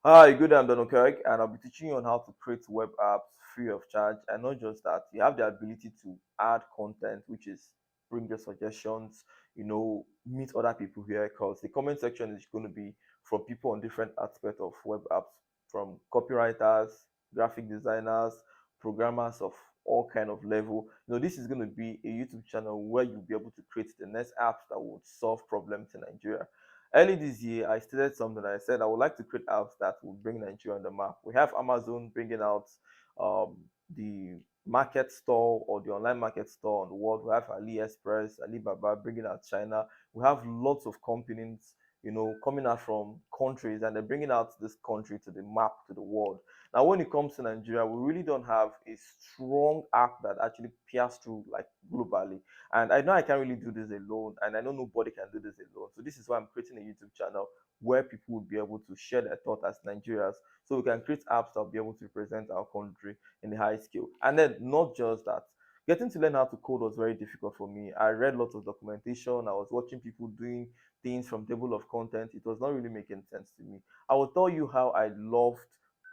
Hi, good day. I'm Donald Kirk, and I'll be teaching you on how to create web apps free of charge. And not just that, you have the ability to add content, which is bring your suggestions, meet other people here, because the comment section is going to be from people on different aspects of web apps, from copywriters, graphic designers, programmers of all kind of level. This is going to be a YouTube channel where you'll be able to create the next apps that would solve problems in Nigeria. Early this year, I stated something. I said I would like to create apps that will bring Nigeria on the map. We have Amazon bringing out the market store or the online market store on the world. We have AliExpress, Alibaba bringing out China. We have lots of companies, coming out from countries, and they're bringing out this country to the map to the world. Now, when it comes to Nigeria, we really don't have a strong app that actually pierces through like globally. And I know I can't really do this alone, and I know nobody can do this alone. So this is why I'm creating a YouTube channel where people will be able to share their thoughts as Nigerians, so we can create apps that will be able to represent our country in the high scale. And then not just that, getting to learn how to code was very difficult for me. I read lots of documentation. I was watching people doing things from table of content. It was not really making sense to me. I will tell you how I loved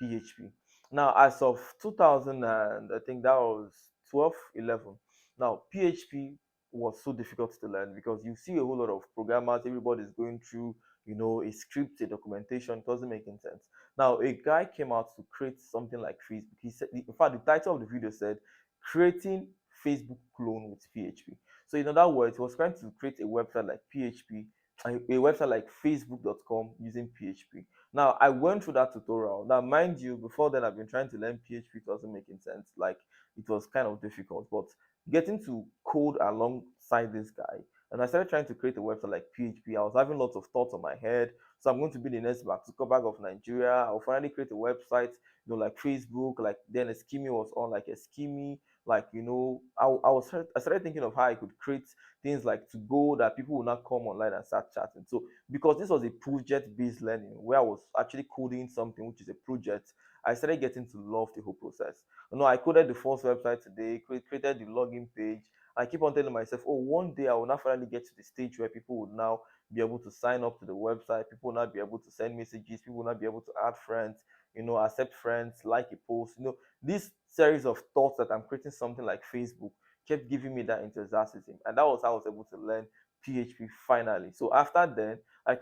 PHP. Now, as of 2000, and I think that was 12, 11. Now, PHP was so difficult to learn because you see a whole lot of programmers, everybody's going through, a script, a documentation, it doesn't make any sense. Now, a guy came out to create something like Facebook. He said, in fact, the title of the video said, creating Facebook clone with PHP. So, in other words, he was trying to create a website like PHP, a website like facebook.com using PHP. Now, I went through that tutorial. Now, mind you, before then, I've been trying to learn PHP, it wasn't making sense. Like, it was kind of difficult, but getting to code alongside this guy. And I started trying to create a website like PHP. I was having lots of thoughts on my head. So I'm going to be the next Mark Zuckerberg of Nigeria. I'll finally create a website, like Facebook, like then a Scheme was on, like a Scheme, like I started thinking of how I could create things like to go that people will not come online and start chatting. So because this was a project-based learning where I was actually coding something which is a project, I started getting to love the whole process. I coded the first website today, created the login page. I keep on telling myself, oh, one day I will now finally get to the stage where people would now be able to sign up to the website. People will not be able to send messages. People will not be able to add friends, accept friends, like a post. This series of thoughts that I'm creating something like Facebook kept giving me that enthusiasm. And that was how I was able to learn PHP finally. So after then, I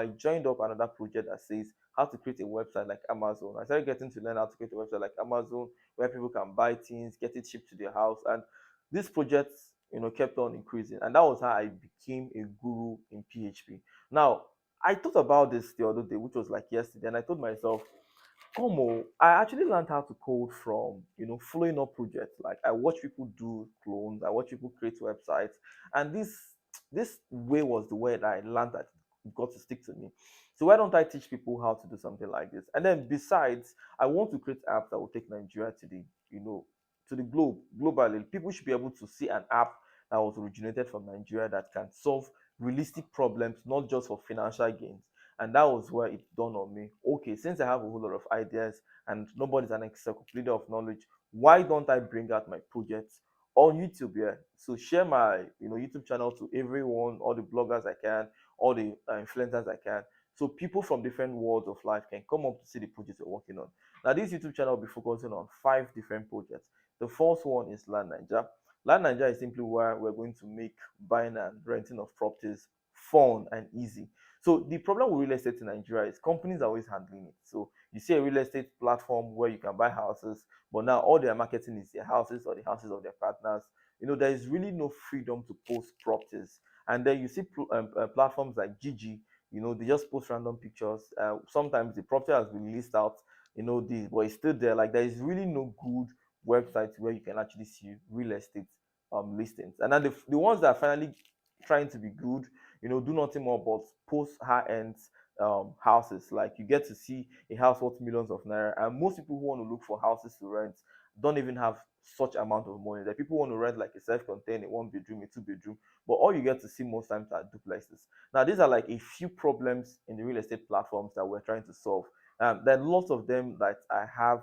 joined up another project that says how to create a website like Amazon. I started getting to learn how to create a website like Amazon where people can buy things, get it shipped to their house. And this project, kept on increasing. And that was how I became a guru in PHP. Now, I thought about this the other day, which was like yesterday, and I told myself, come on, I actually learned how to code from, following up projects. Like I watch people do clones, I watch people create websites, and this way was the way that I learned that it got to stick to me. So why don't I teach people how to do something like this? And then besides, I want to create apps that will take Nigeria to the, to the globally. People should be able to see an app that was originated from Nigeria that can solve realistic problems, not just for financial gains. And that was where it dawned on me. Okay, since I have a whole lot of ideas and nobody's an encyclopedia of knowledge, why don't I bring out my projects on YouTube here? So share my YouTube channel to everyone, all the bloggers I can, all the influencers I can. So people from different worlds of life can come up to see the projects we're working on. Now this YouTube channel will be focusing on 5 different projects. The first one is Land Nigeria. Land Nigeria is simply where we're going to make buying and renting of properties fun and easy. So the problem with real estate in Nigeria is companies are always handling it. So you see a real estate platform where you can buy houses, but now all their marketing is their houses or the houses of their partners. There is really no freedom to post properties. And then you see platforms like Gigi, they just post random pictures. Sometimes the property has been leased out, but it's still there. Like there is really no good website where you can actually see real estate listings. And then the ones that are finally trying to be good, do nothing more but post high-end houses. Like you get to see a house worth millions of naira, and most people who want to look for houses to rent don't even have such amount of money. That people want to rent like a self-contained, a one-bedroom, a two-bedroom, but all you get to see most times are duplexes. Now these are like a few problems in the real estate platforms that we're trying to solve. There are lots of them that I have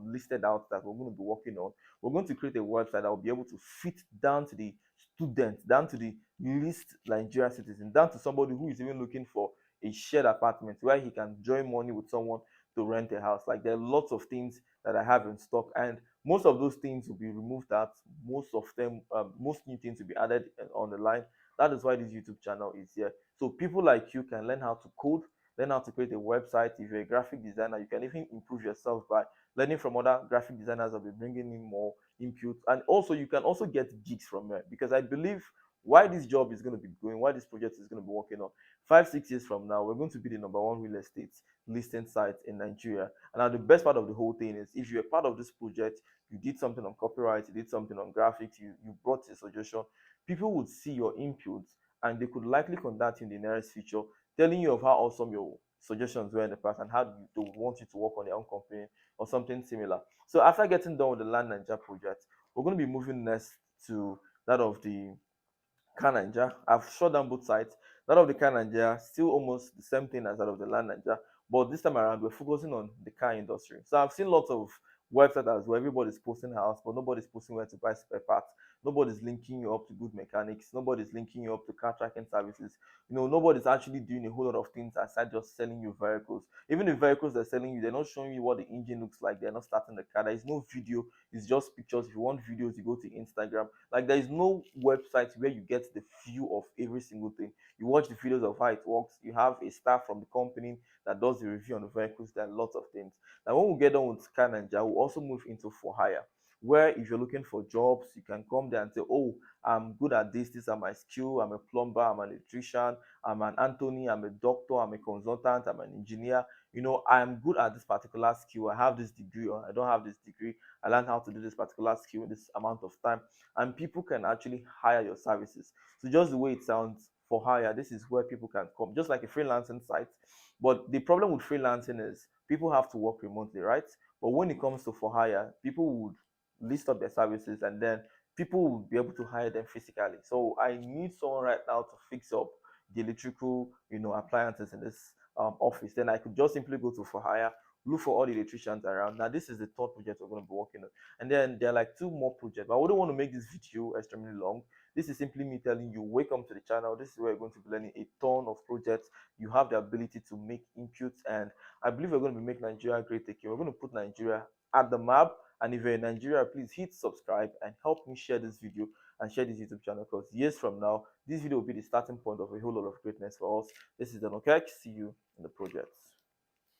listed out that we're going to be working on. We're going to create a website that will be able to fit down to the student, down to the least Nigerian citizen, down to somebody who is even looking for a shared apartment where he can join money with someone to rent a house. Like there are lots of things that I have in stock, and most of those things will be removed out. Most of them, most new things will be added on the line. That is why this YouTube channel is here. So people like you can learn how to code, learn how to create a website. If you're a graphic designer, you can even improve yourself by learning from other graphic designers that will be bringing in more input. And also, you can also get gigs from there, because I believe why this job is going to be going, why this project is going to be working on 5 6 years from now, we're going to be the number one real estate listing site in Nigeria. And now the best part of the whole thing is, if you're part of this project, you did something on copyright, you did something on graphics, you brought a suggestion, people would see your inputs and they could likely contact you in the nearest future, telling you of how awesome your suggestions were in the past and how they would want you to work on their own company or something similar. So after getting done with the Land Ninja project, we're going to be moving next to that of the Car Ninja. I've shut down both sides. That of the Car Ninja, still almost the same thing as that of the Land Ninja, but this time around we're focusing on the car industry. So I've seen lots of websites where everybody's posting house, but nobody's posting where to buy spare parts. Nobody's linking you up to good mechanics. Nobody's linking you up to car tracking services. Nobody's actually doing a whole lot of things aside just selling you vehicles. Even the vehicles they're selling you, they're not showing you what the engine looks like. They're not starting the car. There is no video. It's just pictures. If you want videos, you go to Instagram. Like there is no website where you get the view of every single thing. You watch the videos of how it works. You have a staff from the company that does the review on the vehicles. There are lots of things. Now, when we get done with Car Ninja, we'll also move into for hire, where if you're looking for jobs, you can come there and say, "Oh, I'm good at this. These are my skill. I'm a plumber. I'm an electrician. I'm an Anthony. I'm a doctor. I'm a consultant. I'm an engineer. I'm good at this particular skill. I have this degree, or I don't have this degree. I learned how to do this particular skill in this amount of time." And people can actually hire your services. So just the way it sounds, for hire, this is where people can come, just like a freelancing site. But the problem with freelancing is people have to work remotely, right? But when it comes to for hire, people would list up their services and then people will be able to hire them physically. So I need someone right now to fix up the electrical, appliances in this office. Then I could just simply go to for hire, look for all the electricians around. Now this is the third project we're going to be working on, and then there are like two more projects. But I wouldn't want to make this video extremely long. This is simply me telling you, welcome to the channel. This is where you're going to be learning a ton of projects. You have the ability to make inputs, and I believe we're going to be making Nigeria great again. We're going to put Nigeria at the map. And if you're in Nigeria, please hit subscribe and help me share this video and share this YouTube channel, because years from now, this video will be the starting point of a whole lot of greatness for us. This is Don Okek. See you in the projects.